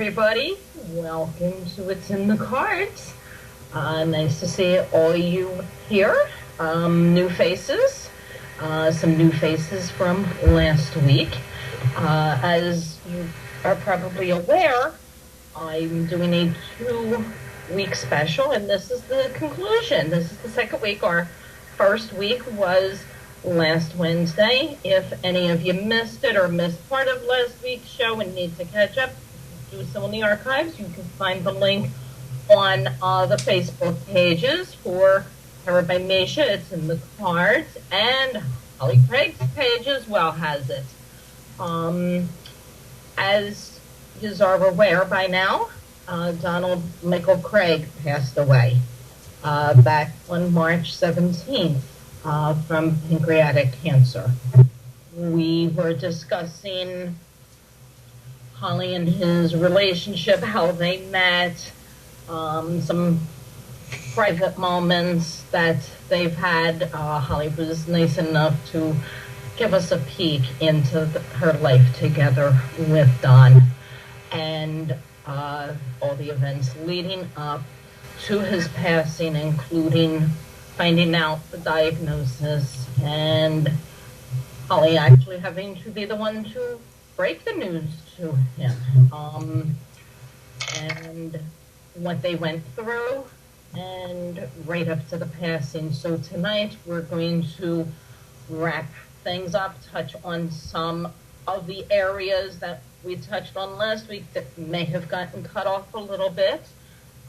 everybody. Welcome to It's in the Cards. Nice to see all you here. New faces. Some new faces from last week. As you are probably aware, I'm doing a 2-week special, and this is the conclusion. This is the second week. Our first week was last Wednesday. If any of you missed it or missed part of last week's show and need to catch up, do so in the archives. You can find the link on the Facebook pages for Her by Misha. It's in the cards, and Holly Kraig's page as well has it. As you are aware by now, Donald Michael Kraig passed away back on March 17th. From pancreatic cancer. We were discussing Holly and his relationship, how they met, some private moments that they've had. Holly was nice enough to give us a peek into her life together with Don, and all the events leading up to his passing, including finding out the diagnosis, and Holly actually having to be the one to break the news to him, and what they went through, and right up to the passing. So tonight we're going to wrap things up, touch on some of the areas that we touched on last week that may have gotten cut off a little bit.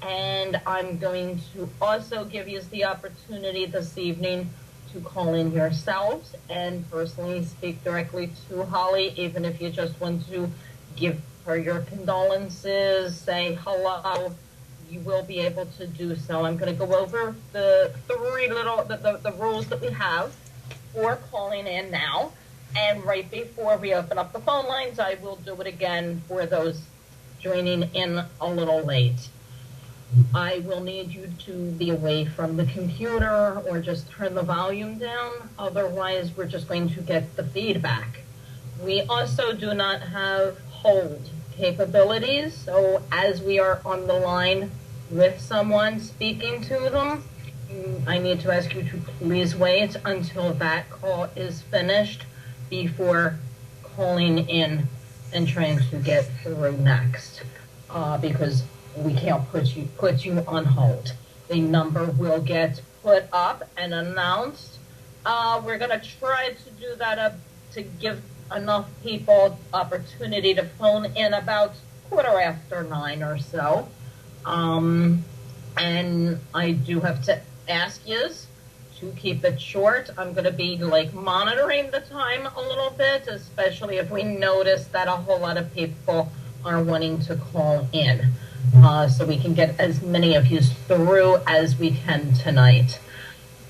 And I'm going to also give you the opportunity this evening to call in yourselves and personally speak directly to Holly, even if you just want to give her your condolences, say hello. You will be able to do so. I'm going to go over the rules that we have for calling in now. And right before we open up the phone lines, I will do it again for those joining in a little late. I will need you to be away from the computer or just turn the volume down. Otherwise, we're just going to get the feedback. We also do not have hold capabilities. So as we are on the line with someone speaking to them, I need to ask you to please wait until that call is finished before calling in and trying to get through next, because we can't put you on hold. The number will get put up and announced. We're going to try to do that to give enough people opportunity to phone in about 9:15 or so. And I do have to ask you to keep it short. I'm going to be monitoring the time a little bit, especially if we notice that a whole lot of people are wanting to call in. So we can get as many of you through as we can tonight.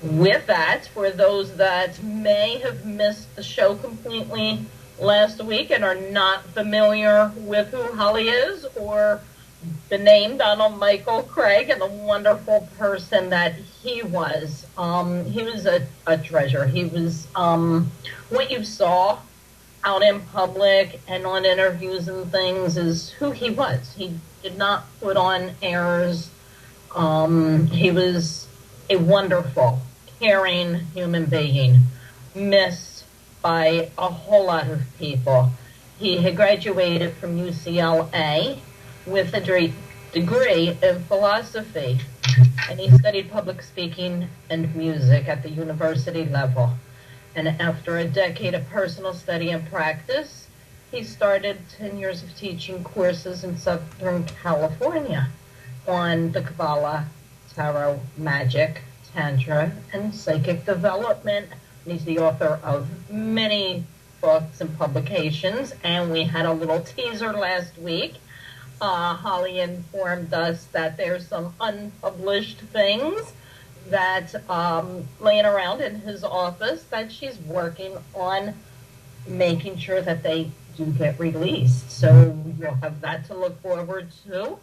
With that, for those that may have missed the show completely last week and are not familiar with who Holly is or the name Donald Michael Kraig and the wonderful person that he was a treasure. He was what you saw out in public and on interviews and things is who he was. He did not put on airs. He was a wonderful, caring human being, missed by a whole lot of people. He had graduated from UCLA with a degree in philosophy, and he studied public speaking and music at the university level. And after a decade of personal study and practice, he started 10 years of teaching courses in Southern California on the Kabalah, tarot, magic, Tantra, and psychic development. And he's the author of many books and publications. And we had a little teaser last week. Holly informed us that there's some unpublished things that laying around in his office that she's working on making sure that they do get released. So you'll have that to look forward to.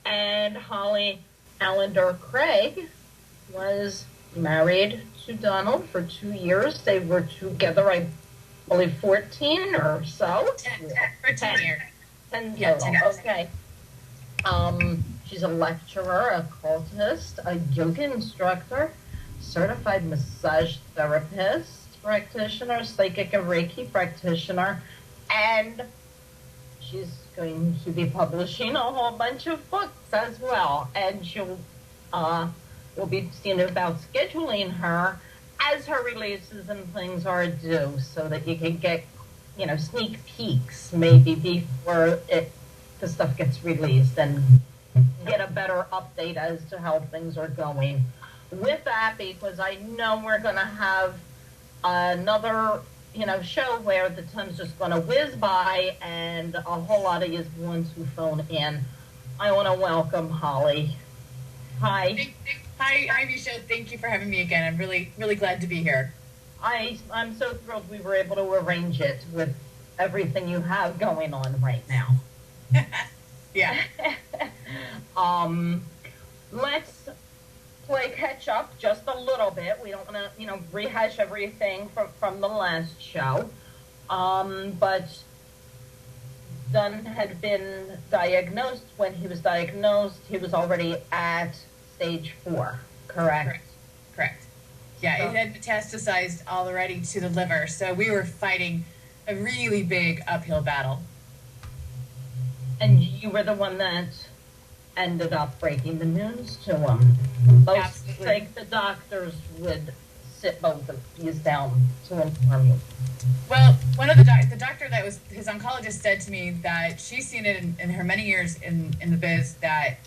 And Holly Allender Kraig was married to Donald for 2 years. They were together, I believe, 14 or so. 10 years. 10 total. Okay. She's a lecturer, a occultist, a yoga instructor, certified massage therapist, practitioner, psychic and Reiki practitioner, and she's going to be publishing a whole bunch of books as well. And we'll be seeing about scheduling her as her releases and things are due, so that you can get, sneak peeks maybe before the stuff gets released, and get a better update as to how things are going. With that, because I know we're going to have another, show where the time's just going to whiz by, and a whole lot of you ones who phone in. I want to welcome Holly. Hi. Hi, Misha. Thank you for having me again. I'm really, really glad to be here. I'm so thrilled we were able to arrange it with everything you have going on right now. Yeah. Let's play catch up just a little bit. We don't want to, rehash everything from the last show. But Dunn had been diagnosed. When he was diagnosed, he was already at stage 4, correct? Correct. Yeah, so, it had metastasized already to the liver, so we were fighting a really big uphill battle. And you were the one that ended up breaking the news to him. Most like the doctors would sit both of you down to inform you. Well, one of the doctor that was his oncologist said to me that she's seen it in her many years in the biz, that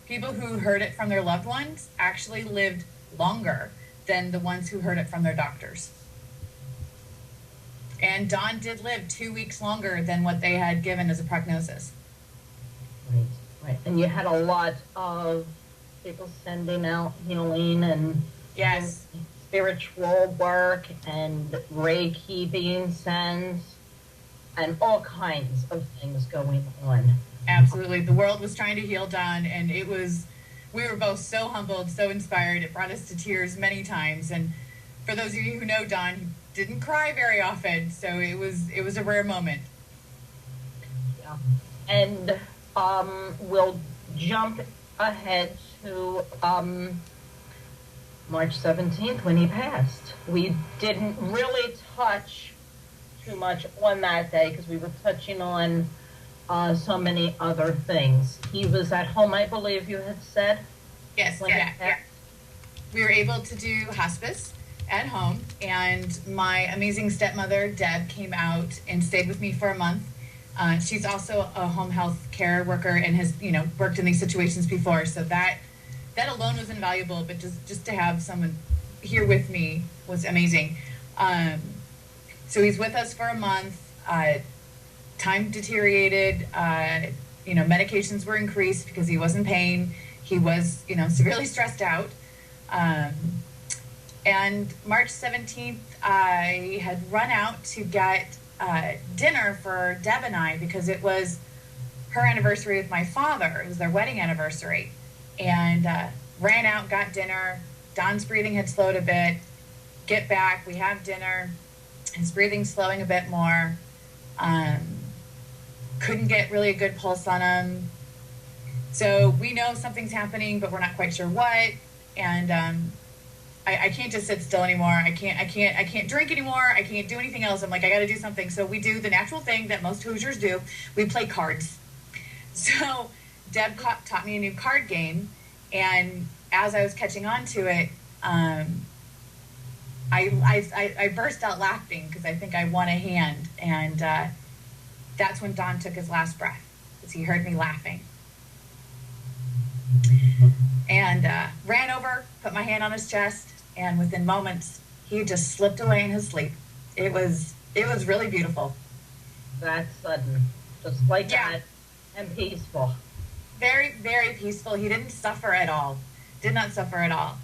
people who heard it from their loved ones actually lived longer than the ones who heard it from their doctors. And Don did live 2 weeks longer than what they had given as a prognosis. Right. And you had a lot of people sending out healing and yes, spiritual work and Reiki being sent and all kinds of things going on. Absolutely. The world was trying to heal Don, and we were both so humbled, so inspired. It brought us to tears many times. And for those of you who know Don, he didn't cry very often, so it was a rare moment. Yeah. And we'll jump ahead to March 17th when he passed. We didn't really touch too much on that day because we were touching on so many other things. He was at home, I believe you had said? Yes, yeah. We were able to do hospice at home, and my amazing stepmother, Deb, came out and stayed with me for a month. She's also a home health care worker and has, worked in these situations before. So that alone was invaluable, but just to have someone here with me was amazing. So he's with us for a month. Time deteriorated. Medications were increased because he was in pain. He was, severely stressed out. And March 17th, I had run out to get dinner for Deb and I because it was her anniversary with my father. It was their wedding anniversary. And ran out, got dinner. Don's breathing had slowed a bit. Get back, we have dinner. His breathing's slowing a bit more. Couldn't get really a good pulse on him. So we know something's happening, but we're not quite sure what. And I can't just sit still anymore. I can't drink anymore. I can't do anything else. I'm like, I got to do something. So we do the natural thing that most Hoosiers do. We play cards. So Deb taught me a new card game. And as I was catching on to it, I burst out laughing because I think I won a hand. And that's when Don took his last breath, because he heard me laughing. And ran over, put my hand on his chest, and within moments, he just slipped away in his sleep. It was really beautiful. That's sudden, just like that, and peaceful. Very, very peaceful. He didn't suffer at all. Did not suffer at all.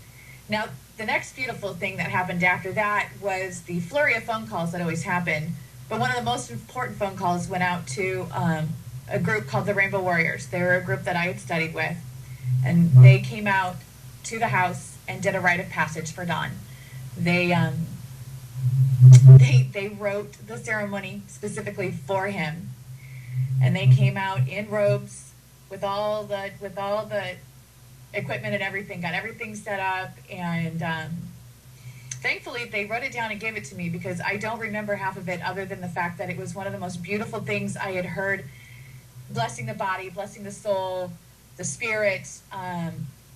Now, the next beautiful thing that happened after that was the flurry of phone calls that always happen. But one of the most important phone calls went out to a group called the Rainbow Warriors. They were a group that I had studied with. And they came out to the house and did a rite of passage for Don. They wrote the ceremony specifically for him. And they came out in robes with all the equipment and everything, got everything set up, and thankfully they wrote it down and gave it to me, because I don't remember half of it other than the fact that it was one of the most beautiful things I had heard, blessing the body, blessing the soul, the spirit,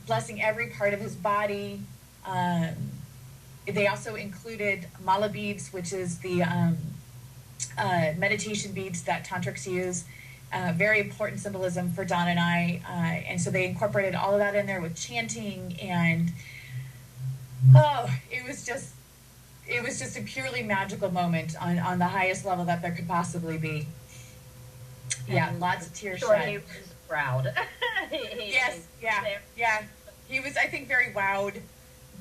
blessing every part of his body. They also included mala beads, which is the meditation beads that tantrics use. Very important symbolism for Don and I. And so they incorporated all of that in there with chanting, and it was just a purely magical moment on the highest level that there could possibly be. Yeah, lots of tears shed. He was proud. Yes, yeah. He was, I think, very wowed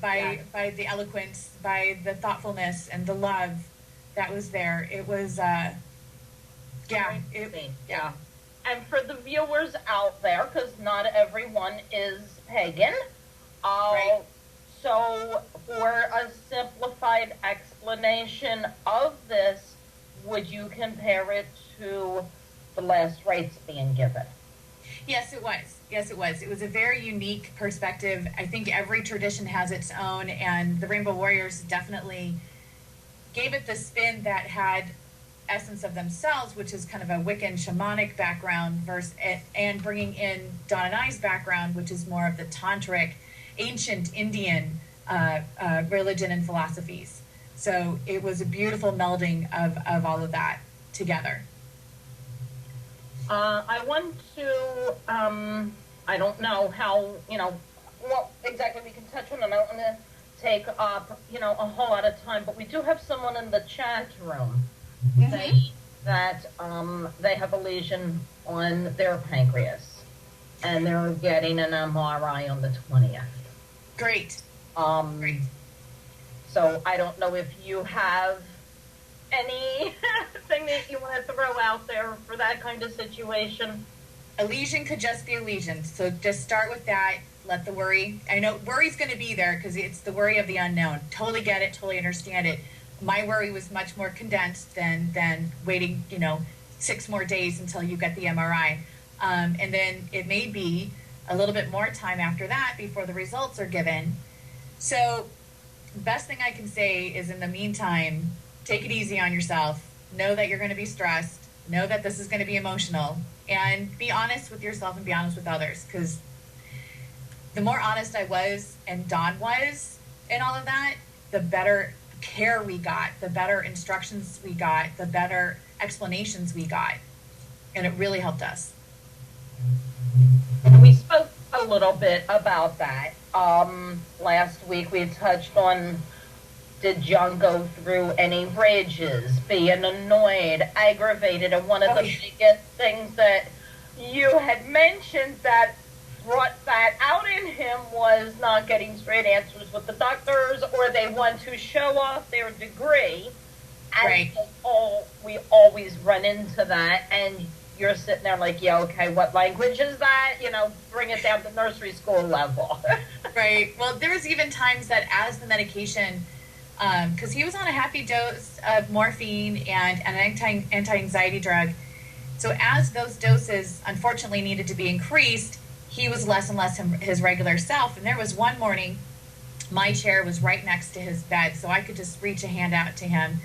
by the eloquence, by the thoughtfulness and the love that was there. It was, yeah. And for the viewers out there, because not everyone is pagan, right. So for a simplified explanation of this, would you compare it to the last rites being given? Yes, it was. It was a very unique perspective. I think every tradition has its own, and the Rainbow Warriors definitely gave it the spin that had essence of themselves, which is kind of a Wiccan shamanic background, and bringing in Don and I's background, which is more of the Tantric, ancient Indian religion and philosophies. So it was a beautiful melding of all of that together. I want to, I don't know how, what exactly we can touch on, and I don't want to take up, a whole lot of time, but we do have someone in the chat room that they have a lesion on their pancreas, and they're getting an MRI on the 20th. Great. Great. So I don't know if you have anything that you want to throw out there for that kind of situation. A lesion could just be a lesion. So just start with that. Let the worry. I know worry's going to be there because it's the worry of the unknown. Totally get it. Totally understand it. My worry was much more condensed than waiting, 6 more days until you get the MRI. And then it may be a little bit more time after that before the results are given. So best thing I can say is, in the meantime, take it easy on yourself. Know that you're going to be stressed. Know that this is going to be emotional. And be honest with yourself and be honest with others. Because the more honest I was and Don was in all of that, the better care we got, the better instructions we got, the better explanations we got. And it really helped us. We spoke a little bit about that. Last week we touched on, did John go through any rages, being annoyed, aggravated, and one of the biggest things that you had mentioned that brought that out in him was not getting straight answers with the doctors, or they want to show off their degree. And right. We always run into that, and you're sitting there like, yeah, okay, what language is that? Bring it down to nursery school level. Right. Well, there was even times that as the medication, because he was on a happy dose of morphine and an anti-anxiety drug. So as those doses, unfortunately, needed to be increased, he was less and less his regular self. And there was one morning, my chair was right next to his bed, so I could just reach a hand out to him,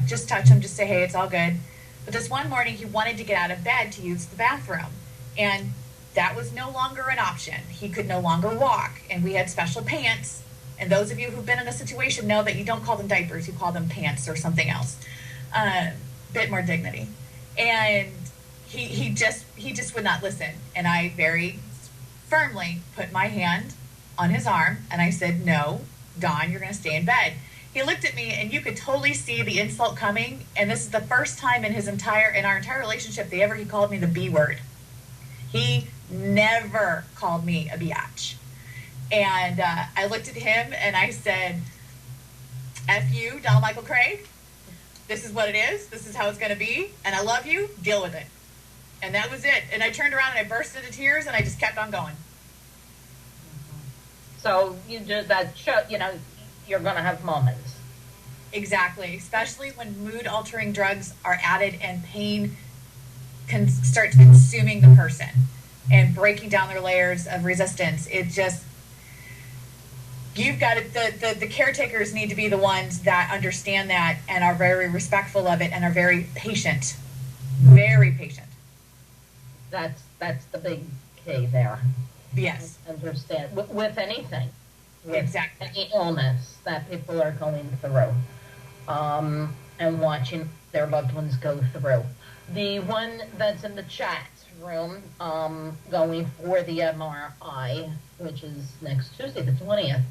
just touch him, just say, hey, it's all good. But this one morning, he wanted to get out of bed to use the bathroom. And that was no longer an option. He could no longer walk. And we had special pants. And those of you who've been in a situation know that you don't call them diapers, you call them pants or something else. Bit more dignity. And he just would not listen. And I very firmly put my hand on his arm and I said, no, Don, you're going to stay in bed. He looked at me and you could totally see the insult coming. And this is the first time in our entire relationship he called me the B word. He never called me a biatch. And I looked at him and I said, F you, Donald Michael Kraig. This is what it is. This is how it's going to be. And I love you. Deal with it. And that was it. And I turned around and I burst into tears and I just kept on going. So you just, that show, you're going to have moments. Exactly. Especially when mood altering drugs are added and pain start consuming the person and breaking down their layers of resistance. It just, you've got it. The caretakers need to be the ones that understand that and are very respectful of it and are very patient, very patient. That's the big key there. Yes. Understand with anything, with exactly, any illness that people are going through, and watching their loved ones go through. The one that's in the chat room, going for the MRI, which is next Tuesday, the 20th.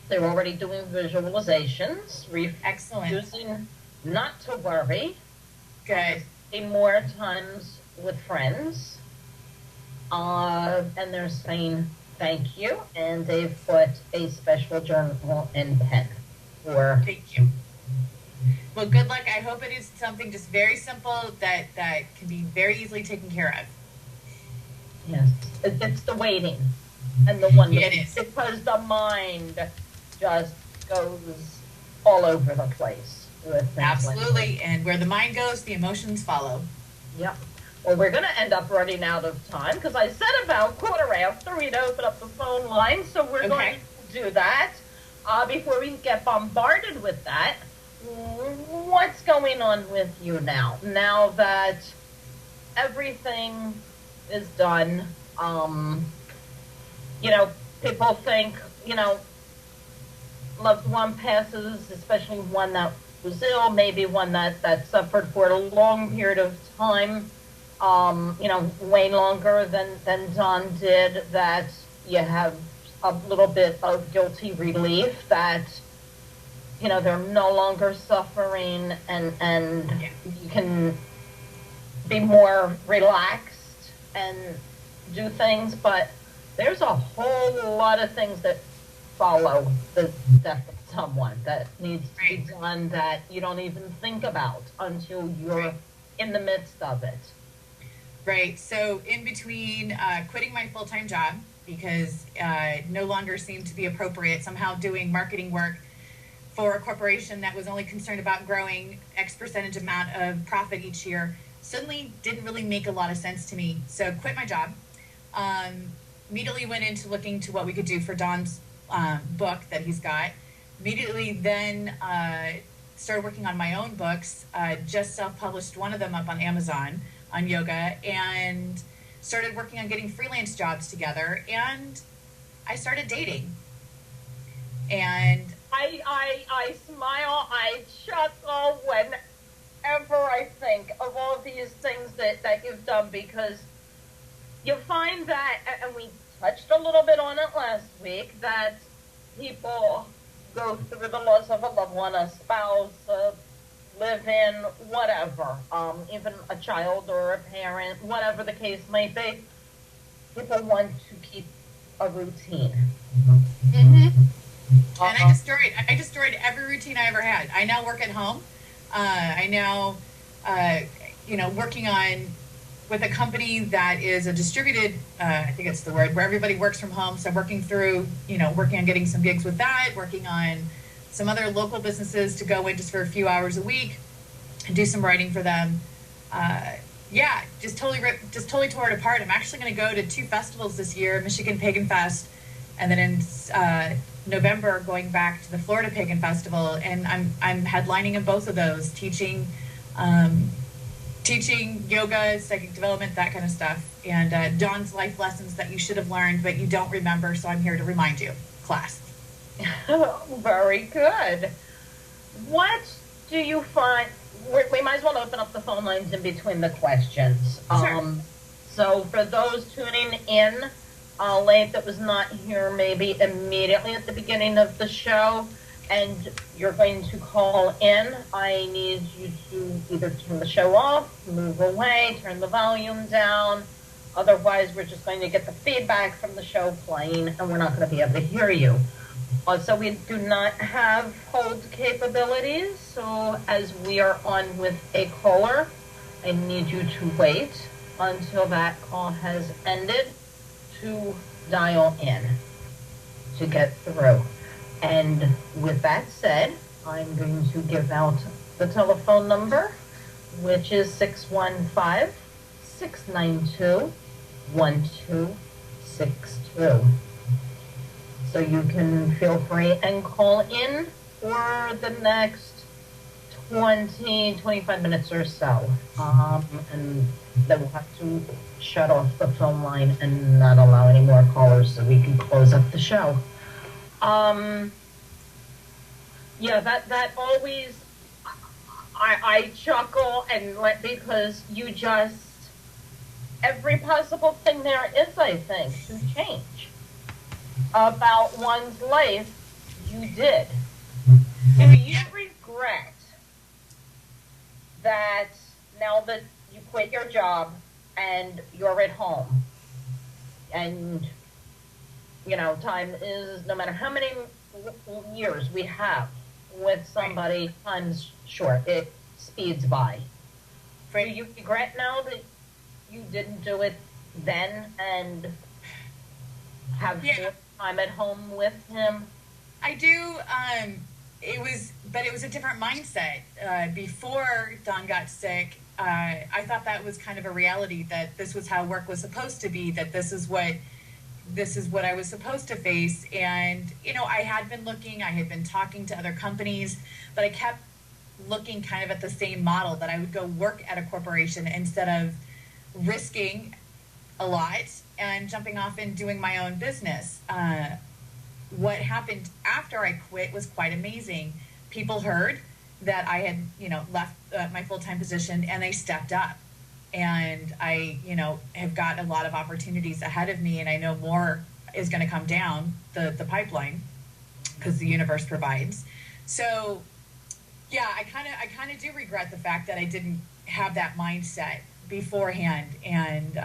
They're already doing visualizations, refusing not to worry. Good. More times with friends, and they're saying thank you, and they've put a special journal and pen for thank you. Well, good luck. I hope it is something just very simple that can be very easily taken care of. Yes, it's the waiting and the wonder. It is. Because the mind just goes all over the place with things. Absolutely, like and where the mind goes, the emotions follow. Yep. Well, we're going to end up running out of time because I said about 1:15 we'd open up the phone line, so we're going to do that. Before we get bombarded with that, what's going on with you now? Now that everything is done, people think, loved one passes, especially one that was ill, maybe one that suffered for a long period of time, way longer than Don did, that you have a little bit of guilty relief that, they're no longer suffering and you can be more relaxed and do things, but there's a whole lot of things that follow the death of someone that needs to be done that you don't even think about until you're in the midst of it. Right. So in between quitting my full-time job because no longer seemed to be appropriate, somehow doing marketing work for a corporation that was only concerned about growing X percentage amount of profit each year, suddenly didn't really make a lot of sense to me. So quit my job. Immediately went into looking to what we could do for Don's book that he's got. Immediately then started working on my own books, just self-published one of them up on Amazon on yoga, and started working on getting freelance jobs together, and I started dating. And I smile, I chuckle whenever I think of all these things that you've done, because you find that, and we touched a little bit on it last week, that people go through the loss of a loved one, a spouse, a live-in, whatever, even a child or a parent, whatever the case may be. People want to keep a routine. Mm-hmm. And I destroyed every routine I ever had. I now work at home. I now, working on with a company that is a distributed, I think it's the word, where everybody works from home. So working on getting some gigs with that, working on some other local businesses to go in just for a few hours a week and do some writing for them. Just totally tore it apart. I'm actually going to go to 2 festivals this year, Michigan Pagan Fest, and then in November going back to the Florida Pagan Festival, and I'm headlining in both of those, teaching yoga, psychic development, that kind of stuff, and Don's life lessons that you should have learned but you don't remember, so I'm here to remind you class. Very good. What do you find? We might as well open up the phone lines in between the questions. Sure. So for those tuning in late that was not here maybe immediately at the beginning of the show, and you're going to call in, I need you to either turn the show off, move away, turn the volume down. Otherwise, we're just going to get the feedback from the show playing, and we're not going to be able to hear you. So we do not have hold capabilities, so as we are on with a caller, I need you to wait until that call has ended to dial in to get through. And with that said, I'm going to give out the telephone number which is 615-692-1262. So you can feel free and call in for the next 25 minutes or so. And then we'll have to shut off the phone line and not allow any more callers so we can close up the show. Yeah, that always, I chuckle and because you just, every possible thing there is, I think, to change about one's life, you did. Do you regret that now that you quit your job and you're at home and, you know, time is, no matter how many years we have with somebody, time's short, it speeds by. Do you regret now that you didn't do it then and have more time at home with him? I do. It was a different mindset. Before Don got sick, I thought that was kind of a reality, that this was how work was supposed to be, that this is what I was supposed to face. And, you know, I had been looking, I had been talking to other companies, but I kept looking kind of at the same model, that I would go work at a corporation instead of risking a lot and jumping off and doing my own business. What happened after I quit was quite amazing. People heard that I had, you know, left my full-time position, and they stepped up. And I, you know, have got a lot of opportunities ahead of me, and I know more is going to come down the pipeline because the universe provides. So, yeah, I kind of do regret the fact that I didn't have that mindset beforehand. And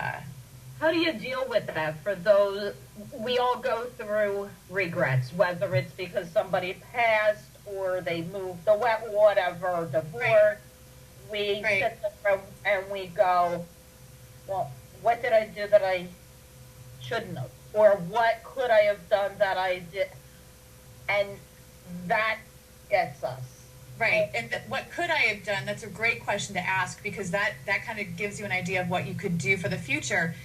how do you deal with that? For those, we all go through regrets, whether it's because somebody passed or they moved, whatever, divorce. We sit there and we go, well, what did I do that I shouldn't have? Or what could I have done that I did? And that gets us. Right. And what could I have done? That's a great question to ask, because that kind of gives you an idea of what you could do for the future.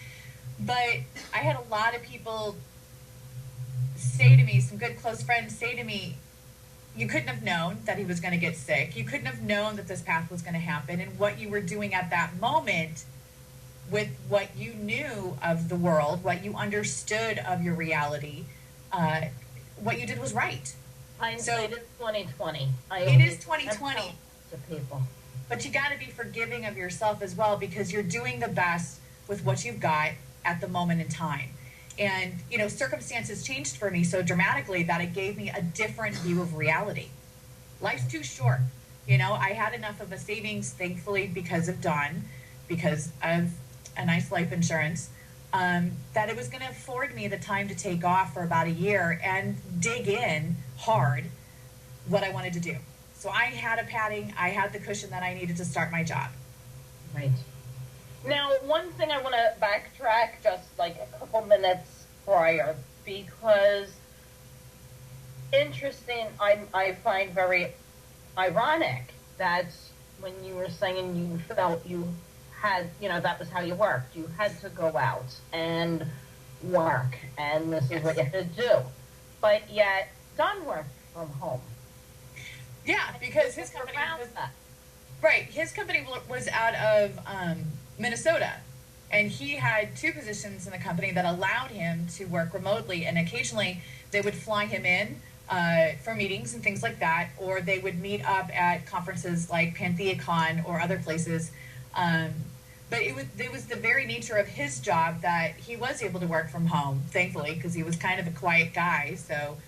But I had a lot of people say to me, some good close friends say to me, you couldn't have known that he was going to get sick. You couldn't have known that this path was going to happen. And what you were doing at that moment with what you knew of the world, what you understood of your reality, what you did was right. Hindsight is 20/20. It is 20/20. To people. But you got to be forgiving of yourself as well, because you're doing the best with what you've got at the moment in time. And, you know, circumstances changed for me so dramatically that it gave me a different view of reality. Life's too short. You know, I had enough of a savings, thankfully, because of Dawn, because of a nice life insurance, that it was going to afford me the time to take off for about a year and dig in hard what I wanted to do. So I had a padding, I had the cushion that I needed to start my job. Right. Now, one thing I want to backtrack just like a couple minutes prior, because interesting, I find very ironic that when you were saying you felt you had, you know, that was how you worked. You had to go out and work, and this is what you had to do. But yet, Don worked from home. Yeah, because his company was right. His company was out of Minnesota, and he had two positions in the company that allowed him to work remotely. And occasionally, they would fly him in for meetings and things like that, or they would meet up at conferences like PantheaCon or other places. But it was the very nature of his job that he was able to work from home, thankfully, because he was kind of a quiet guy. So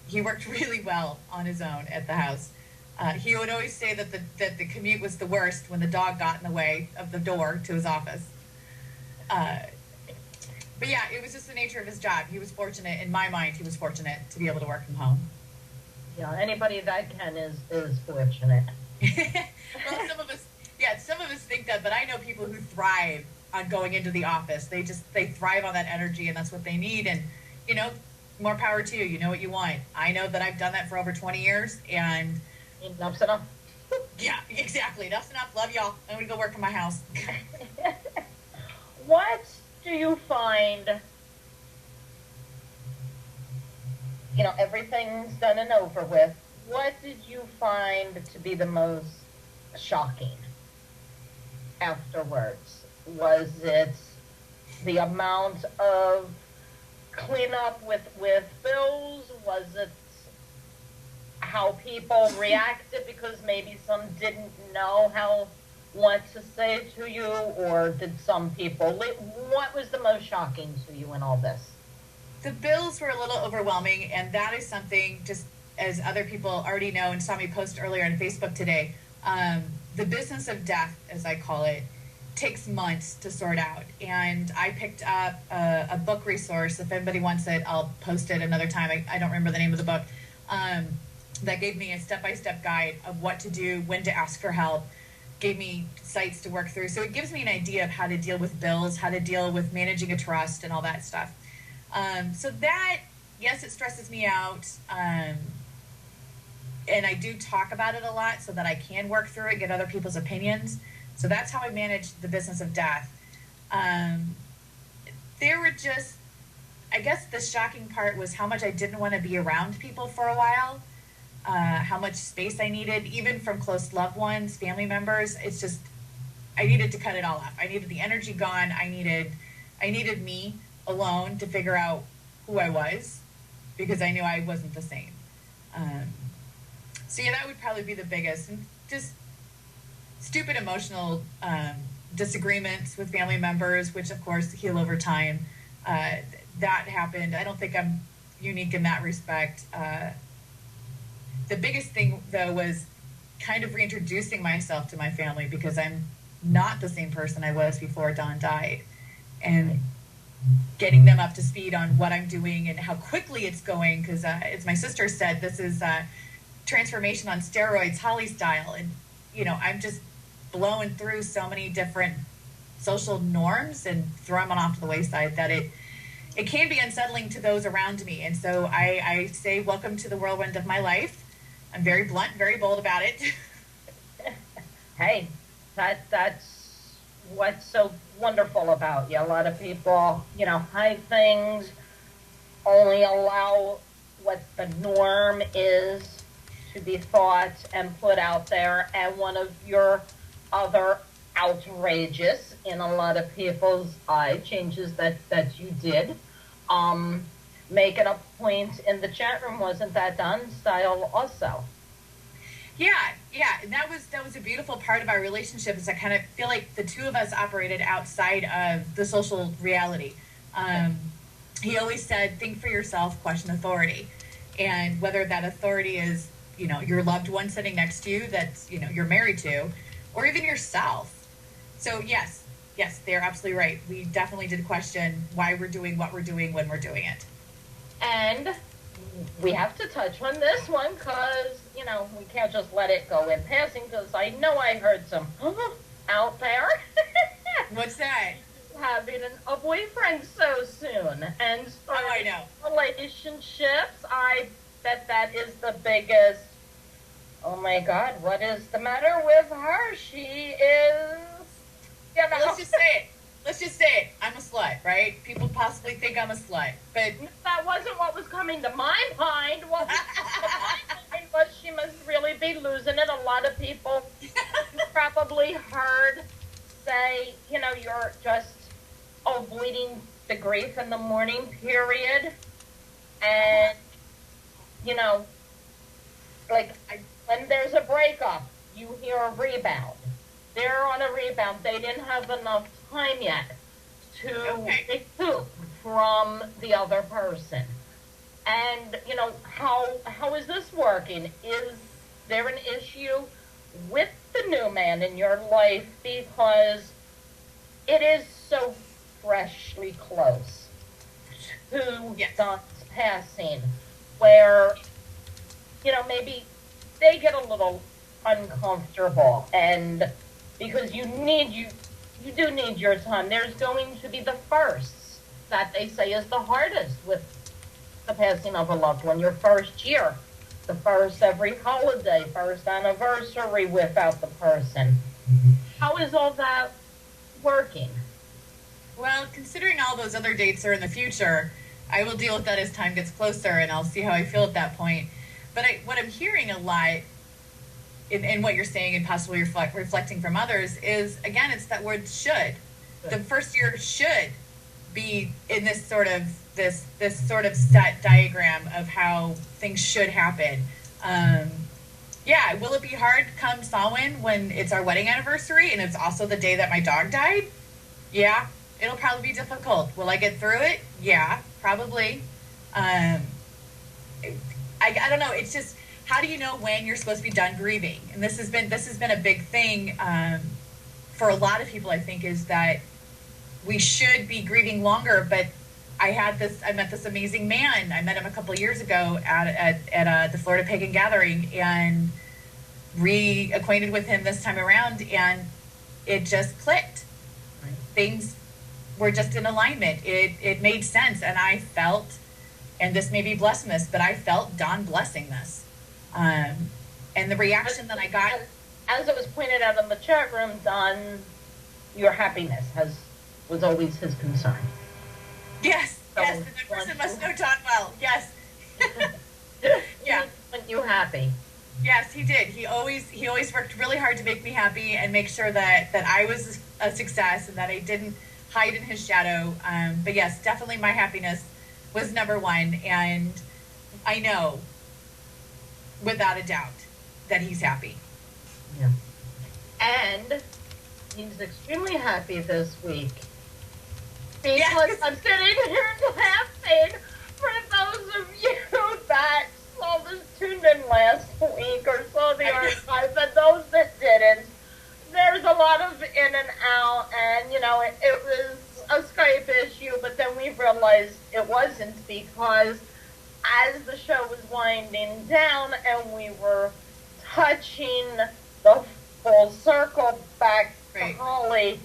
he worked really well on his own at the house. He would always say that the commute was the worst when the dog got in the way of the door to his office. But yeah, it was just the nature of his job. He was fortunate, in my mind, he was fortunate to be able to work from home. Yeah, anybody that can is fortunate. Well, some of us think that, but I know people who thrive on going into the office. They thrive on that energy, and that's what they need. And, you know, more power to you. You know what you want. I know that I've done that for over 20 years, and enough's enough. Yeah, exactly. That's enough. Love y'all. I'm going to go work in my house. What do you find, everything's done and over with. What did you find to be the most shocking afterwards? Was it the amount of cleanup with bills? Was it how people reacted because maybe some didn't know what to say to you, or did some people what was the most shocking to you in all this? The bills were a little overwhelming, and that is something, just as other people already know and saw me post earlier on Facebook today, the business of death, as I call it, takes months to sort out. And I picked up a book resource. If anybody wants it, I'll post it another time. I don't remember the name of the book. That gave me a step-by-step guide of what to do, when to ask for help, gave me sites to work through. So it gives me an idea of how to deal with bills, how to deal with managing a trust and all that stuff. So that, yes, it stresses me out. And I do talk about it a lot so that I can work through it, get other people's opinions. So that's how I manage the business of death. There were just, I guess the shocking part was how much I didn't want to be around people for a while. How much space I needed, even from close loved ones, family members. It's just, I needed to cut it all off. I needed the energy gone. I needed me alone to figure out who I was, because I knew I wasn't the same. So yeah, that would probably be the biggest. And just stupid emotional disagreements with family members, which of course heal over time. That happened. I don't think I'm unique in that respect. The biggest thing, though, was kind of reintroducing myself to my family, because I'm not the same person I was before Don died. And getting them up to speed on what I'm doing and how quickly it's going, because as my sister said, this is transformation on steroids, Holly style. And, I'm just blowing through so many different social norms and throwing them off to the wayside that it can be unsettling to those around me. And so I say, welcome to the whirlwind of my life. I'm very blunt, very bold about it. Hey, that's what's so wonderful about you. A lot of people, hide things, only allow what the norm is to be thought and put out there. And one of your other outrageous, in a lot of people's eye, changes that you did, making a point in the chat room, wasn't that done style also? Yeah, and that was a beautiful part of our relationship, is I kind of feel like the two of us operated outside of the social reality. He always said, think for yourself, question authority. And whether that authority is, your loved one sitting next to you that's, you're married to, or even yourself. So yes, they're absolutely right. We definitely did question why we're doing what we're doing when we're doing it. And we have to touch on this one, because, we can't just let it go in passing, because I know I heard some out there. What's that? Having a boyfriend so soon and starting relationships. I bet that is the biggest. Oh my God, what is the matter with her? She is, Let's just say it. I'm a slut, right? People possibly think I'm a slut, but that wasn't what was coming to my mind. What was coming to my mind was she must really be losing it. A lot of people probably heard say, you're just avoiding the grief in the mourning period, and when there's a breakup, you hear a rebound. They're on a rebound. They didn't have enough time yet to recoup from the other person. And, how is this working? Is there an issue with the new man in your life? Because it is so freshly close to Don's passing, where, maybe they get a little uncomfortable, and because you do need your time. There's going to be the firsts that they say is the hardest with the passing of a loved one, your first year. the first every holiday, first anniversary without the person. How is all that working? Well, considering all those other dates are in the future, I will deal with that as time gets closer, and I'll see how I feel at that point. But what I'm hearing a lot in what you're saying and possibly reflecting from others is, again, it's that word should. The first year should be in this sort of set diagram of how things should happen. Yeah, will it be hard come Samhain when it's our wedding anniversary and it's also the day that my dog died? Yeah, it'll probably be difficult. Will I get through it? Yeah, probably. I don't know. It's just, how do you know when you're supposed to be done grieving? And this has been a big thing for a lot of people, I think, is that we should be grieving longer. But I met this amazing man. I met him a couple of years ago at the Florida Pagan Gathering, and reacquainted with him this time around, and it just clicked. Right. Things were just in alignment. It made sense, and I felt, and this may be blasphemous, but I felt Don blessing this. And the reaction that I got, as it was pointed out in the chat room, Don, your happiness was always his concern. Yes, yes, and that person must know Don well. Yes. Yeah. He made you happy. Yes, he did. He always worked really hard to make me happy and make sure that I was a success and that I didn't hide in his shadow. But yes, definitely my happiness was number one, and I know without a doubt that he's happy. Yeah. And he's extremely happy this week. Because yes. I'm sitting here laughing for those of you that saw this tuned in last week or saw the archives, and those that didn't. There's a lot of in and out, and it was a Skype issue, but then we realized it wasn't, because as the show was winding down and we were touching the full circle back to Holly,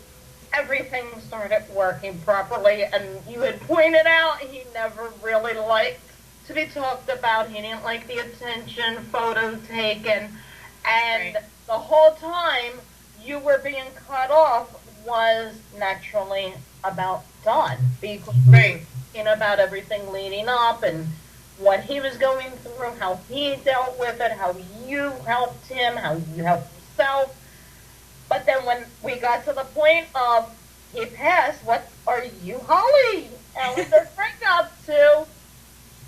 everything started working properly. And you had pointed out he never really liked to be talked about. He didn't like the attention, photo taken, and the whole time you were being cut off was naturally about Don, because we were thinking about everything leading up and what he was going through, how he dealt with it, how you helped him, how you helped yourself. But then when we got to the point of he passed, what are you, Holly Allender Kraig, up to?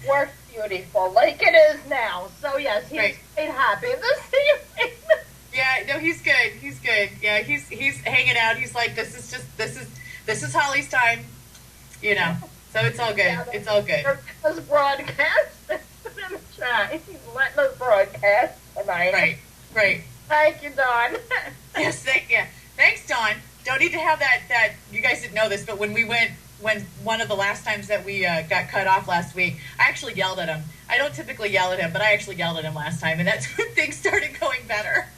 Worked beautiful, like it is now. So yes, he's quite happy this evening. Yeah, no, he's good. He's good. Yeah, he's hanging out. He's like, this is Holly's time, So it's all good. Yeah, it's all good. Let's broadcast in the chat. He's letting us broadcast tonight. Right. Thank you, Dawn. Yes, thank you. Thanks, Dawn. Don't need to have that. You guys didn't know this, but when one of the last times that we got cut off last week, I actually yelled at him. I don't typically yell at him, but I actually yelled at him last time, and that's when things started going better.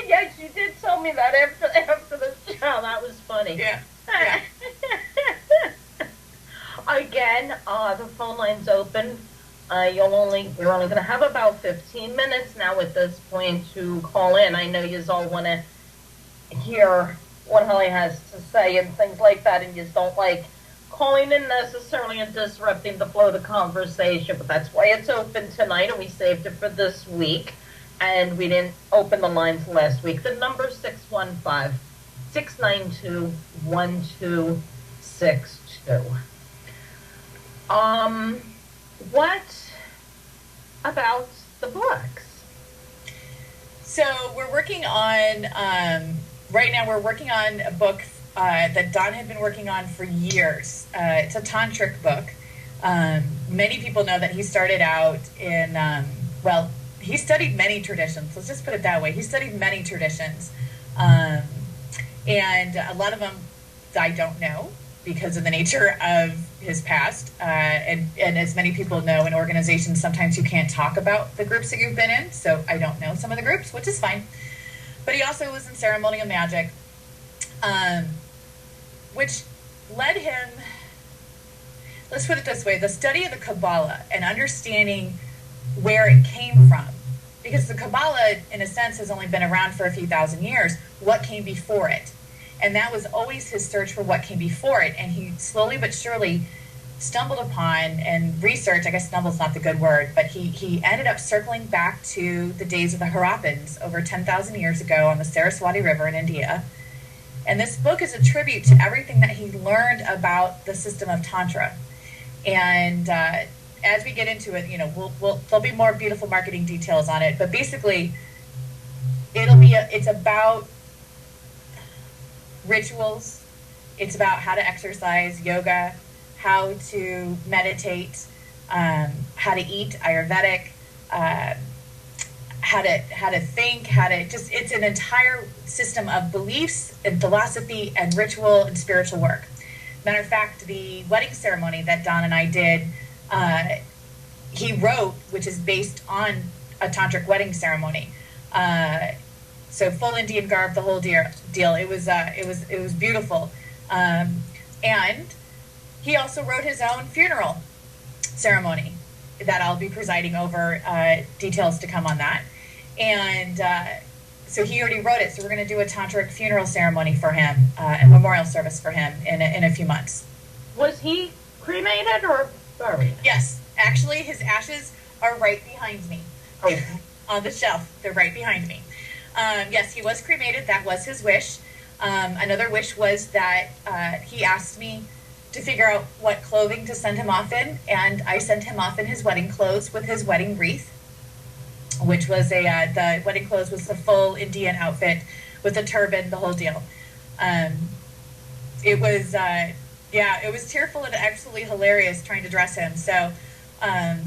Yes, you did tell me that after the show. That was funny. Yeah. Again, the phone line's open. You're only going to have about 15 minutes now at this point to call in. I know you all want to hear what Holly has to say and things like that, and you don't like calling in necessarily and disrupting the flow of the conversation, but that's why it's open tonight, and we saved it for this week, and we didn't open the lines last week. The number 615-692-1262. What about the books? So we're working on, right now we're working on a book that Don had been working on for years. It's a Tantric book. Many people know that he started out in, he studied many traditions. Let's just put it that way. He studied many traditions. And a lot of them I don't know because of the nature of his past. And as many people know in organizations, sometimes you can't talk about the groups that you've been in. So I don't know some of the groups, which is fine. But he also was in ceremonial magic, which led him, let's put it this way, the study of the Kabalah and understanding where it came from. Because the Kabalah, in a sense, has only been around for a few thousand years. What came before it? And that was always his search for what came before it. And he slowly but surely stumbled upon and researched, I guess stumble's not the good word, but he ended up circling back to the days of the Harappans over 10,000 years ago on the Saraswati River in India. And this book is a tribute to everything that he learned about the system of Tantra. And as we get into it, you know, there'll be more beautiful marketing details on it. But basically, it's about rituals. It's about how to exercise, yoga, how to meditate, how to eat, Ayurvedic, how to think, it's an entire system of beliefs and philosophy and ritual and spiritual work. Matter of fact, the wedding ceremony that Don and I did, he wrote, which is based on a tantric wedding ceremony. So full Indian garb, the whole deal. It was beautiful. And he also wrote his own funeral ceremony that I'll be presiding over, details to come on that. And so he already wrote it. So we're going to do a tantric funeral ceremony for him, a memorial service for him in a few months. Was he cremated or buried? Yes. Actually, his ashes are right behind me. Oh. On the shelf. They're right behind me. Yes, he was cremated. That was his wish. Another wish was that he asked me to figure out what clothing to send him off in, and I sent him off in his wedding clothes with his wedding wreath, which was the wedding clothes was the full Indian outfit with a turban, the whole deal. It was tearful and absolutely hilarious trying to dress him. So that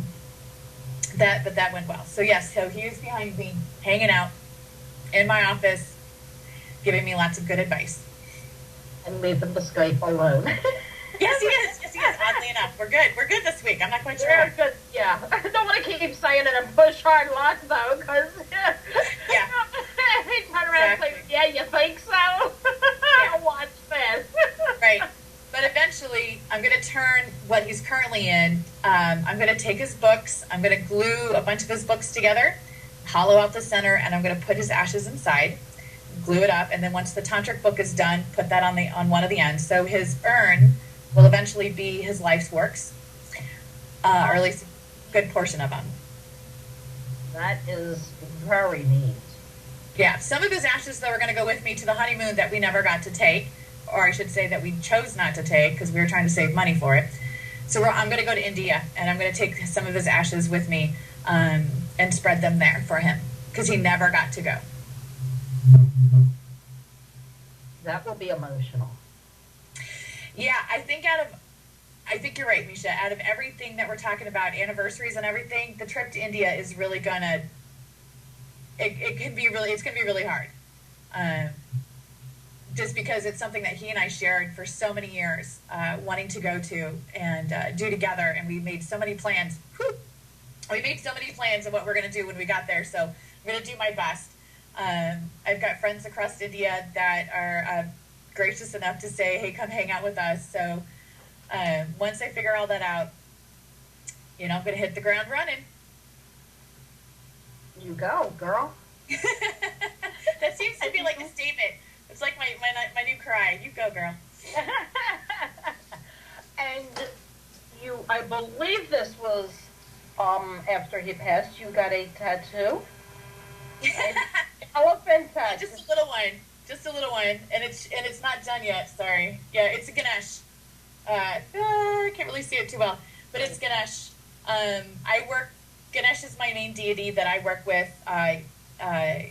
went well. So yes, so he was behind me, hanging out in my office, giving me lots of good advice. And leaving the Skype alone. Yes, he is. Yes, he is. Oddly enough, we're good. We're good this week. I'm not quite sure. We're good. Yeah. I don't want to keep saying it and push hard luck though, because yeah. He turn around and say, "Yeah, you think so?" Yeah. Watch this. Right. But eventually, I'm going to turn what he's currently in. I'm going to take his books. I'm going to glue a bunch of his books together, hollow out the center, and I'm going to put his ashes inside, glue it up, and then once the tantric book is done, put that on one of the ends. So his urn will eventually be his life's works, or at least a good portion of them. That is very neat. Yeah, some of his ashes, though, are going to go with me to the honeymoon that we never got to take, or I should say that we chose not to take because we were trying to save money for it. So I'm going to go to India, and I'm going to take some of his ashes with me and spread them there for him because he never got to go. That will be emotional. Yeah, I think you're right, Misha. Out of everything that we're talking about, anniversaries and everything, the trip to India is really gonna. It's gonna be really hard. Just because it's something that he and I shared for so many years, wanting to go to and do together, and we made so many plans. We made so many plans of what we're gonna do when we got there. So I'm gonna do my best. I've got friends across India that are gracious enough to say, "Hey, come hang out with us." So once I figure all that out, I'm going to hit the ground running. You go, girl. That seems to be like a statement. It's like my new cry. You go, girl. And I believe this was after he passed. You got a tattoo. Elephant tattoo. Just a little one, and it's not done yet. Sorry. Yeah, it's a Ganesh. I can't really see it too well, but it's Ganesh. Ganesh is my main deity that I work with.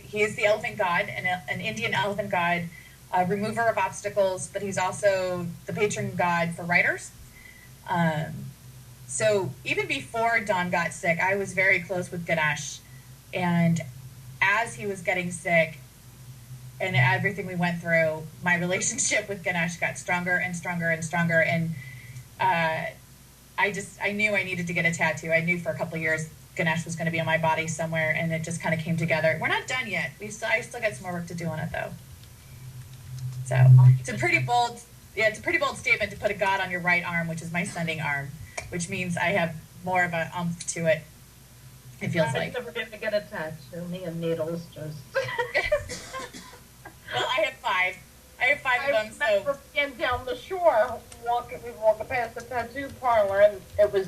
He is the elephant god, an Indian elephant god, remover of obstacles, but he's also the patron god for writers. So even before Don got sick, I was very close with Ganesh, and as he was getting sick and everything we went through, my relationship with Ganesh got stronger and stronger and stronger. And I knew I needed to get a tattoo. I knew for a couple of years Ganesh was going to be on my body somewhere, and it just kind of came together. We're not done yet. I still got some more work to do on it, though. So it's a pretty bold statement to put a god on your right arm, which is my sending arm, which means I have more of a umph to it. it feels I'm like. never going to get a tattoo. Me and needles just... Well, I have 5. I have 5 of them, so... I remember being down the shore, we walking past the tattoo parlor, and it was,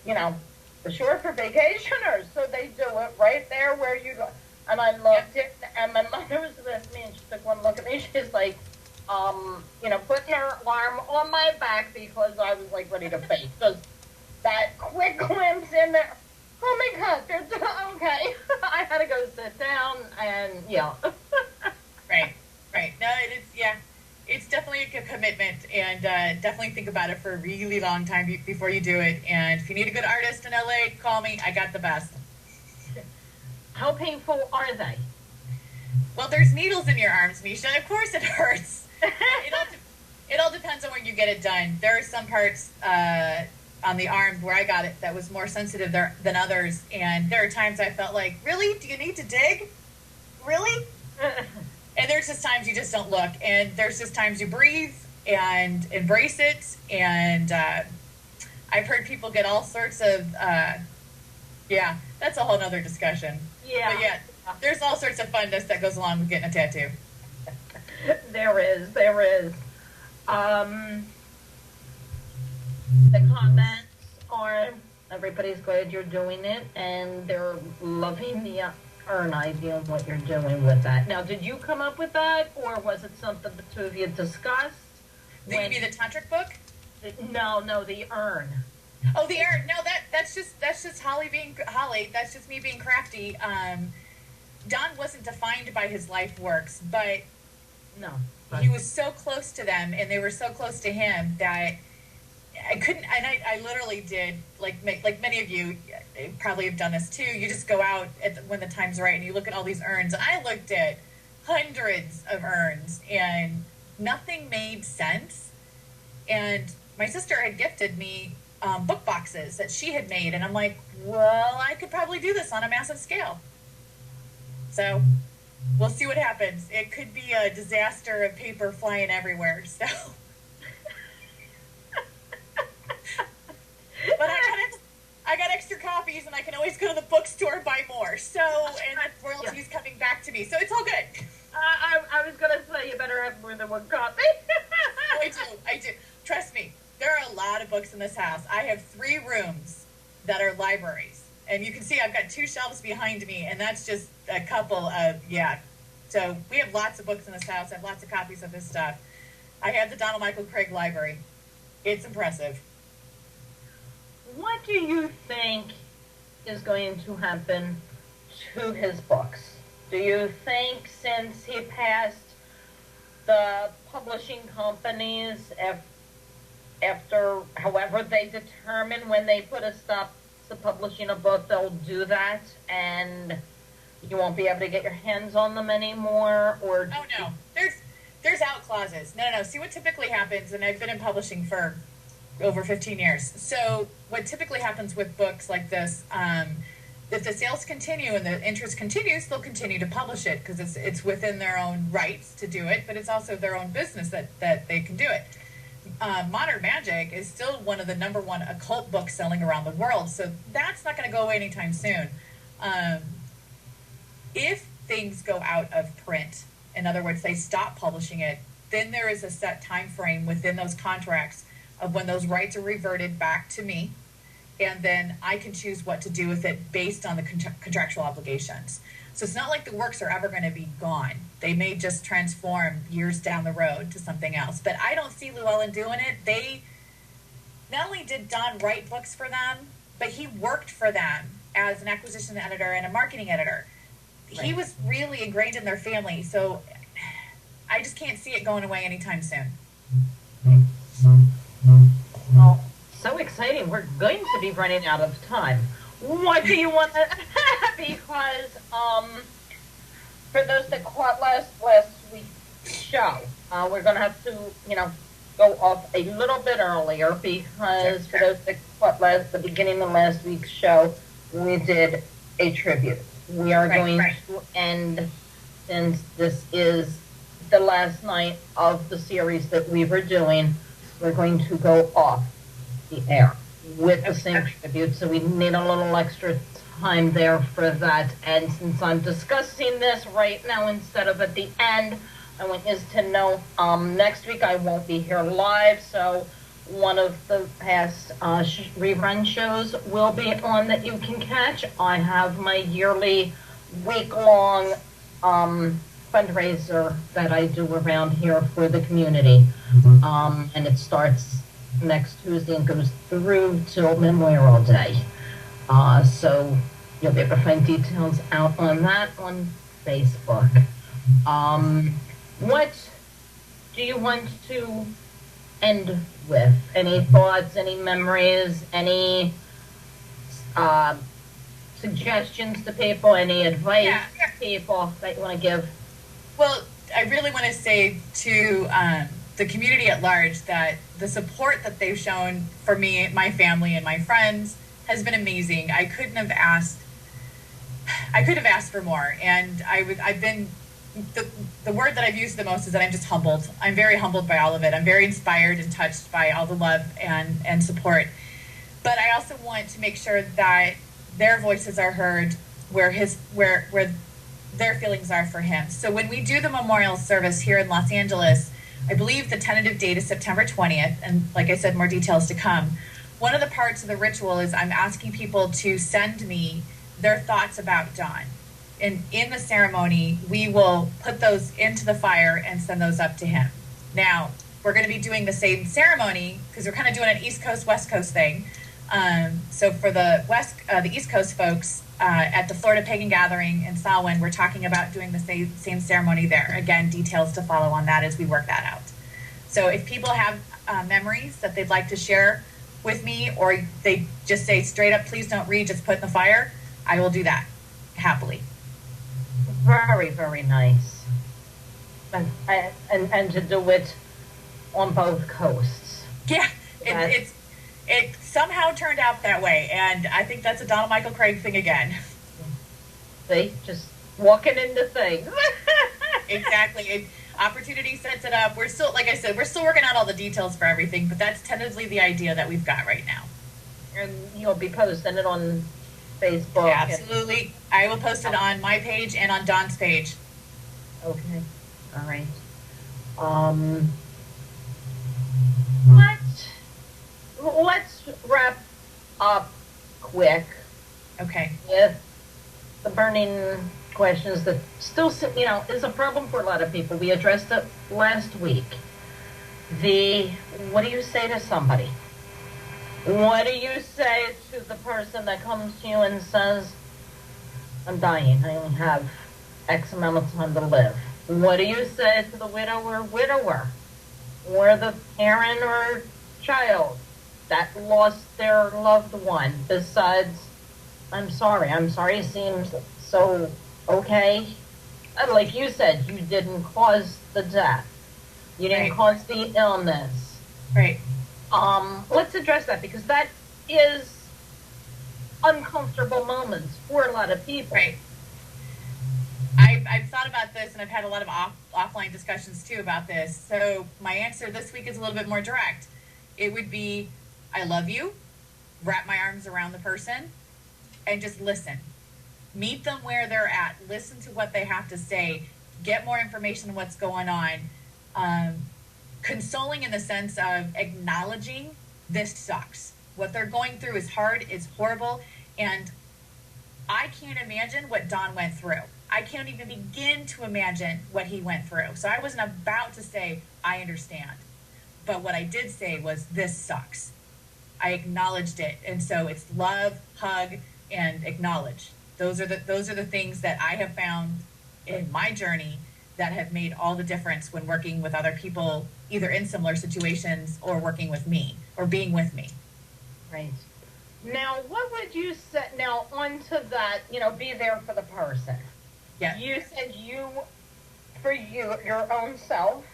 you know, the shore for vacationers, so they do it right there where you go. And I looked it, and my mother was with me, and she took one look at me. She's like, you know, putting her arm on my back because I was like ready to faint. Because that quick glimpse in there, oh my God, they're okay. I had to go sit down, and yeah. Right. No, it's definitely a commitment, and definitely think about it for a really long time before you do it. And if you need a good artist in LA, call me. I got the best. How painful are they? Well, there's needles in your arms, Misha. Of course it hurts. It all depends on where you get it done. There are some parts on the arm where I got it that was more sensitive than others. And there are times I felt like, really? Do you need to dig? Really? And there's just times you just don't look. And there's just times you breathe and embrace it. And I've heard people get all sorts of, that's a whole nother discussion. Yeah. But yeah, there's all sorts of funness that goes along with getting a tattoo. There is. The comments are, everybody's glad you're doing it, and they're loving the urn idea of what you're doing with that. Now, did you come up with that, or was it something the two of you discussed? You mean the Tantric book? No, the urn. Oh, the urn. No, that's just Holly being Holly. That's just me being crafty. Don wasn't defined by his life works, but he was so close to them, and they were so close to him that I couldn't. And I literally did like many of you probably have done this too. You just go out when the time's right, and you look at all these urns. And I looked at hundreds of urns, and nothing made sense. And my sister had gifted me book boxes that she had made, and I'm like, well, I could probably do this on a massive scale. So we'll see what happens. It could be a disaster of paper flying everywhere. So, but I got extra copies, and I can always go to the bookstore and buy more. So, and the royalties coming back to me. So it's all good. I was gonna say you better have more than one copy. I do. Trust me. There are a lot of books in this house. I have 3 rooms that are libraries. And you can see I've got 2 shelves behind me, and that's just a couple of, So we have lots of books in this house. I have lots of copies of this stuff. I have the Donald Michael Kraig library. It's impressive. What do you think is going to happen to his books? Do you think since he passed, the publishing companies, after however they determine when they put a stop to publishing a book, they'll do that, and you won't be able to get your hands on them anymore? Or oh no, there's out clauses. No. See what typically happens, and I've been in publishing for over 15 years. So what typically happens with books like this, if the sales continue and the interest continues, they'll continue to publish it because it's within their own rights to do it, but it's also their own business that they can do it. Modern Magic is still one of the #1 occult books selling around the world, so that's not going to go away anytime soon. If things go out of print, in other words, they stop publishing it, then there is a set time frame within those contracts of when those rights are reverted back to me, and then I can choose what to do with it based on the contractual obligations. So it's not like the works are ever going to be gone. They may just transform years down the road to something else. But I don't see Llewellyn doing it. They not only did Don write books for them, but he worked for them as an acquisition editor and a marketing editor. Right. He was really ingrained in their family. So I just can't see it going away anytime soon. Well, so exciting. We're going to be running out of time. What do you want to... because, for those that caught last week's show, we're going to have to, go off a little bit earlier because for those that caught the beginning of last week's show, we did a tribute. We are going to end, since this is the last night of the series that we were doing, we're going to go off the air with the same tribute, so we need a little extra time there for that. And since I'm discussing this right now instead of at the end, I want you to know next week I won't be here live, so one of the past rerun shows will be on that you can catch. I have my yearly week-long fundraiser that I do around here for the community. And it starts next Tuesday and goes through till Memorial Day. So you'll be able to find details out on that on Facebook. What do you want to end with? Any thoughts, any memories, any suggestions to people, any advice to people that you want to give? Well, I really want to say to the community at large that the support that they've shown for me, my family, and my friends has been amazing. I couldn't have asked for more. And I've been, the word that I've used the most is that I'm just humbled. I'm very humbled by all of it. I'm very inspired and touched by all the love and support. But I also want to make sure that their voices are heard where their feelings are for him. So when we do the memorial service here in Los Angeles, I believe the tentative date is September 20th, and like I said, more details to come. One of the parts of the ritual is I'm asking people to send me their thoughts about Don. And in the ceremony, we will put those into the fire and send those up to him. Now, we're going to be doing the same ceremony because we're kind of doing an East Coast, West Coast thing. So for the East Coast folks, at the Florida Pagan Gathering in Samhain, we're talking about doing the same ceremony there. Again, details to follow on that as we work that out. So if people have memories that they'd like to share with me, or they just say straight up, please don't read, just put in the fire, I will do that happily. Very, very nice. And to do it on both coasts. Yeah, it somehow turned out that way, and I think that's a Donald Michael Kraig thing again. See, just walking into things. Exactly. Opportunity sets it up. We're still, like I said, we're still working out all the details for everything, but that's tentatively the idea that we've got right now. And you'll be posting it on Facebook. Yeah, absolutely. I will post it on my page and on Don's page. Okay. All right. Let's wrap up quick. Okay. With the burning questions that still, is a problem for a lot of people. We addressed it last week. What do you say to somebody? What do you say to the person that comes to you and says, I'm dying, I only have X amount of time to live? What do you say to the widower, or the parent or child that lost their loved one, besides, I'm sorry seems so okay? Like you said, you didn't cause the death. You didn't cause the illness. Right. Let's address that, because that is uncomfortable moments for a lot of people. Right. I've thought about this, and I've had a lot of offline discussions too about this. So my answer this week is a little bit more direct. It would be, I love you, wrap my arms around the person, and just listen. Meet them where they're at. Listen to what they have to say. Get more information on what's going on. Consoling in the sense of acknowledging this sucks. What they're going through is hard, it's horrible, and I can't imagine what Don went through. I can't even begin to imagine what he went through. So I wasn't about to say, I understand. But what I did say was, this sucks. I acknowledged it. And so it's love, hug, and acknowledge. Those are the things that I have found in my journey that have made all the difference when working with other people, either in similar situations or working with me or being with me. Right. Now, what would you say, now onto that, be there for the person. Yeah. You said for your own self,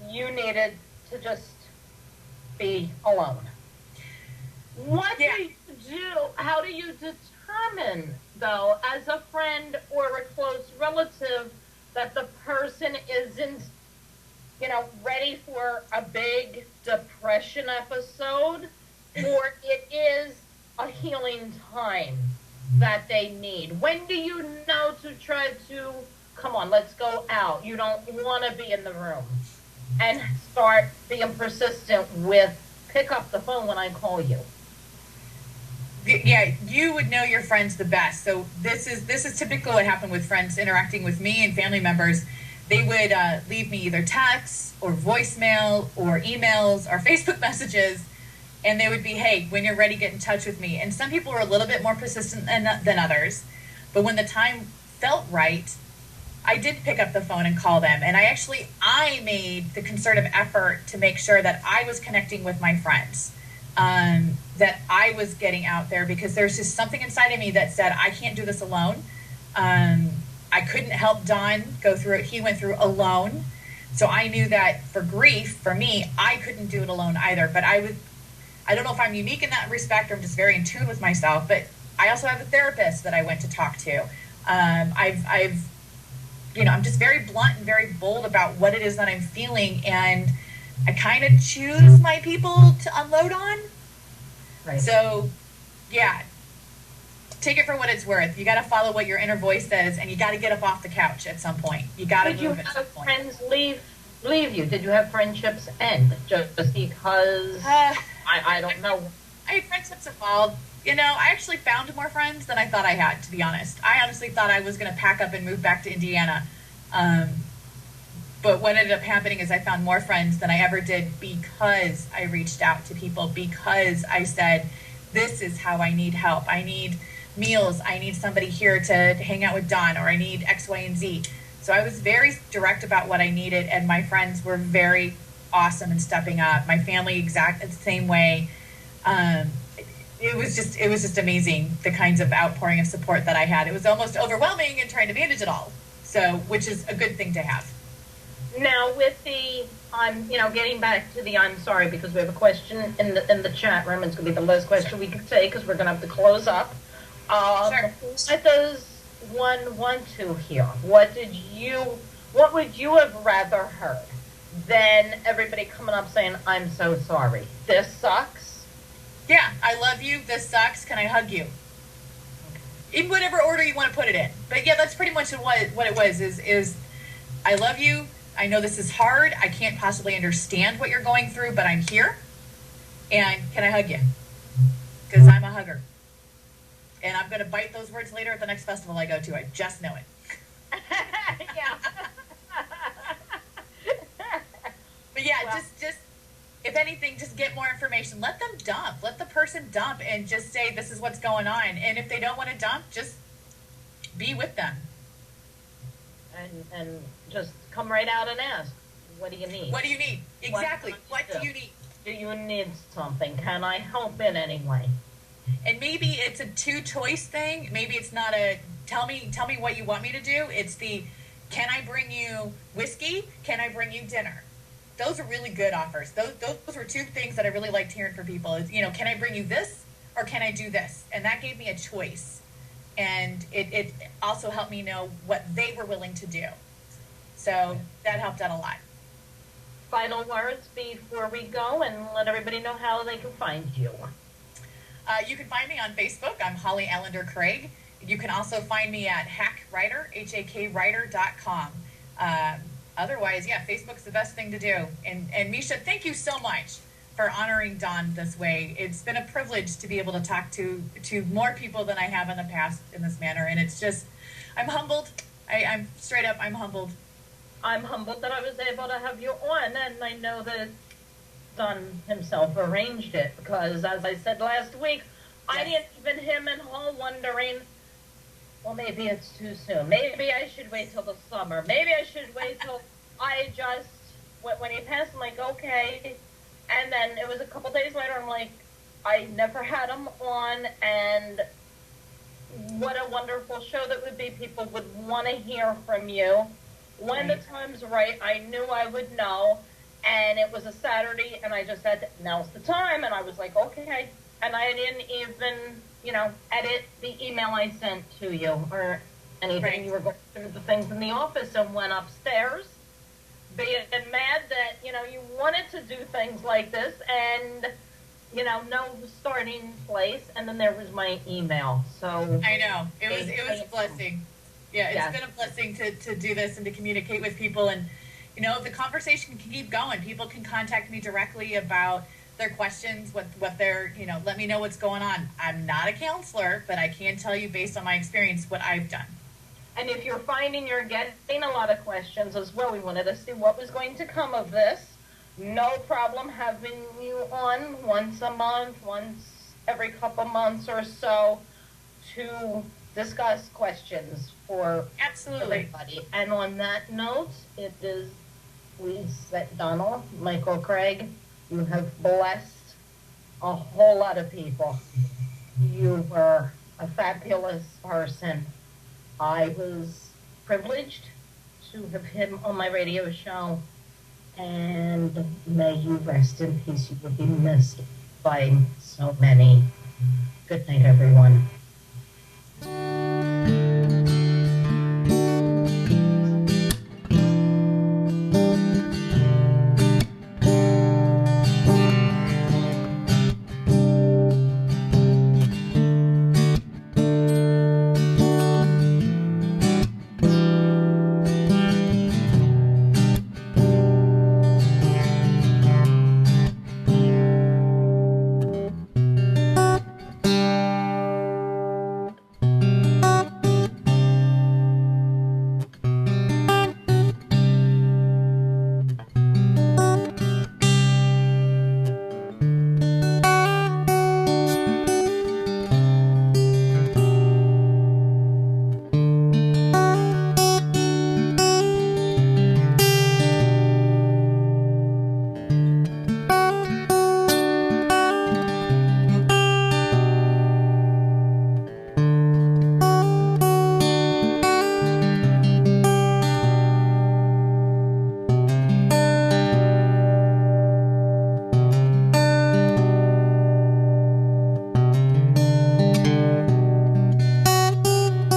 you needed to just be alone. What do you do? How do you determine, though, as a friend or a close relative, that the person isn't, ready for a big depression episode, or it is a healing time? that they need? When do you know to try to, come on, let's go out? You don't want to be in the room. And start being persistent with, pick up the phone when I call you. Yeah, you would know your friends the best. So this is typically what happened with friends interacting with me and family members. They would leave me either texts or voicemail or emails or Facebook messages, and they would be, hey, when you're ready, get in touch with me. And some people are a little bit more persistent than others, but when the time felt right, I did pick up the phone and call them. And I made the concerted effort to make sure that I was connecting with my friends, that I was getting out there, because there's just something inside of me that said, I can't do this alone. I couldn't help Don go through it. He went through alone. So I knew that for grief, for me, I couldn't do it alone either. But I don't know if I'm unique in that respect, or I'm just very in tune with myself. But I also have a therapist that I went to talk to. I'm just very blunt and very bold about what it is that I'm feeling. And I kind of choose my people to unload on. Right. So, yeah. Take it for what it's worth. You got to follow what your inner voice says, and you got to get up off the couch at some point. You got to move at some point. Did you have friends leave you? Did you have friendships end just because? I don't know. I had friendships evolve. I actually found more friends than I thought I had, to be honest. I honestly thought I was going to pack up and move back to Indiana. But what ended up happening is I found more friends than I ever did, because I reached out to people, because I said, this is how I need help. I need meals. I need somebody here to hang out with Don, or I need X, Y, and Z. So I was very direct about what I needed, and my friends were very awesome in stepping up. My family exactly the same way. It was just amazing, the kinds of outpouring of support that I had. It was almost overwhelming in trying to manage it all. So, which is a good thing to have. Now with the, getting back to the I'm sorry, because we have a question in the chat room. It's going to be the last question we can take, because we're going to have to close up. Sure. What does one want to hear? What would you have rather heard than everybody coming up saying, I'm so sorry, this sucks? Yeah, I love you, this sucks, can I hug you? In whatever order you want to put it in. But yeah, that's pretty much what it was, is I love you, I know this is hard, I can't possibly understand what you're going through, but I'm here, and can I hug you? Because I'm a hugger. And I'm going to bite those words later at the next festival I go to. I just know it. Yeah. But yeah, well, just if anything, just get more information. Let them dump. Let the person dump and just say, this is what's going on. And if they don't want to dump, just be with them. And just come right out and ask, what do you need? What do you need? Exactly. What do you need? Do you need something? Can I help in any way? And maybe it's a two-choice thing. Maybe it's not a tell me what you want me to do. It's the, can I bring you whiskey? Can I bring you dinner? Those are really good offers. Those were two things that I really liked hearing from people. Is, can I bring you this, or can I do this? And that gave me a choice. And it also helped me know what they were willing to do. So that helped out a lot. Final words before we go, and let everybody know how they can find you. You can find me on Facebook. I'm Holly Allender Kraig. You can also find me at HackWriter, HAKWriter.com. Otherwise, yeah, Facebook's the best thing to do. And Misha, thank you so much for honoring Don this way. It's been a privilege to be able to talk to more people than I have in the past in this manner. And it's just, I'm humbled. I'm straight up, I'm humbled. I'm humbled that I was able to have you on, and I know that Don himself arranged it, because as I said last week, yes. I didn't even him and Hall wondering, well, maybe it's too soon. Maybe I should wait till the summer. Maybe I should wait till I just, when he passed, I'm like, okay. And then it was a couple days later, I'm like, I never had him on, and what a wonderful show that would be. People would want to hear from you. When the time's right, I knew I would know. And it was a Saturday, and I just said, now's the time. And I was like, okay. And I didn't even, edit the email I sent to you or anything. Right. You were going through the things in the office and went upstairs, being mad that, you wanted to do things like this. And no starting place, and then there was my email. So I know it was a blessing. Yeah, it's been a blessing to do this and to communicate with people, and the conversation can keep going. People can contact me directly about their questions, what they're, let me know what's going on. I'm not a counselor, but I can tell you based on my experience what I've done. And if you're finding you're getting a lot of questions as well, we wanted to see what was going to come of this. No problem having you on once a month, once every couple months or so, to discuss questions for everybody. And on that note, it is, we said, Donald Michael Kraig, you have blessed a whole lot of people. You were a fabulous person. I was privileged to have him on my radio show, and may you rest in peace. You will be missed by so many. Good night, everyone.